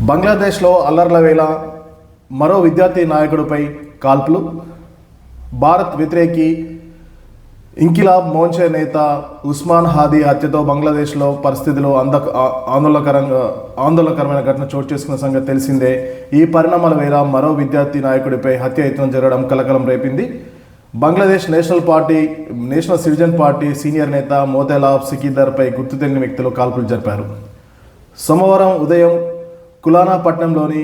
బంగ్లాదేశ్లో అల్లర్ల వేళ మరో విద్యార్థి నాయకుడిపై కాల్పులు. భారత్ వ్యతిరేకి ఇంకిలాబ్ మోర్చా నేత ఉస్మాన్ హాదీ హత్యతో బంగ్లాదేశ్లో పరిస్థితులు ఆందోళనకరమైన ఘటన చోటు చేసుకున్న సంగతి తెలిసిందే. ఈ పరిణామాల వేళ మరో విద్యార్థి నాయకుడిపై హత్యాయత్నం జరగడం కలకలం రేపింది. Bangladesh national citizen party senior నేత మోతేలాబ్ సికిదర్పై గుర్తు తెలియని వ్యక్తులు కాల్పులు జరిపారు. సోమవారం ఉదయం కులానా పట్టణంలోని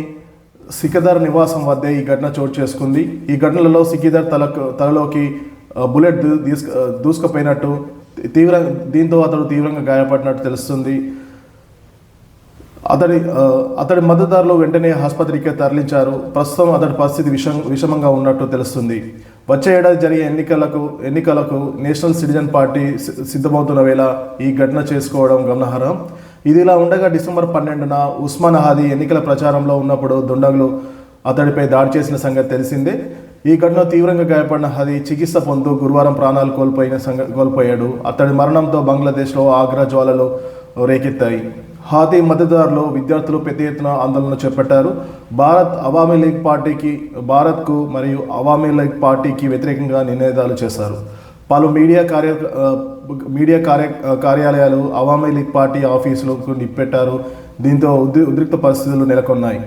సికిదర్ నివాసం వద్దే ఈ ఘటన చోటు చేసుకుంది. ఈ ఘటనలో సికిదర్ తలలోకి బుల్లెట్ దూసుకుపోయినట్టు దీంతో అతడు తీవ్రంగా గాయపడినట్టు తెలుస్తుంది. అతడి మద్దతుదారులు వెంటనే ఆసుపత్రికి తరలించారు. ప్రస్తుతం అతడి పరిస్థితి విషమంగా ఉన్నట్టు తెలుస్తుంది. వచ్చే ఏడాది జరిగే ఎన్నికలకు నేషనల్ సిటిజన్ పార్టీ సిద్ధమవుతున్న వేళ ఈ ఘటన చేసుకోవడం గమనార్హం. ఇదిలా ఉండగా డిసెంబర్ 12న ఉస్మాన్ హాదీ ఎన్నికల ప్రచారంలో ఉన్నప్పుడు దుండగులు అతడిపై దాడి చేసిన సంగతి తెలిసిందే. ఈ ఘటనలో తీవ్రంగా గాయపడిన హాదీ చికిత్స పొందుతూ గురువారం ప్రాణాలు కోల్పోయాడు. అతడి మరణంతో బంగ్లాదేశ్లో ఆగ్రా జ్వాలలు రేకెత్తాయి. హాదీ మద్దతుదారులు విద్యార్థులు పెద్ద ఎత్తున ఆందోళన చేపట్టారు. భారత్కు మరియు అవామీ లీగ్ పార్టీకి వ్యతిరేకంగా నినాదాలు చేశారు. పలు మీడియా కార్యాలయాలు అవామీ లీగ్ పార్టీ ఆఫీసులకు నిప్పెట్టారు. దీంతో ఉద్రిక్త పరిస్థితులు నెలకొన్నాయి.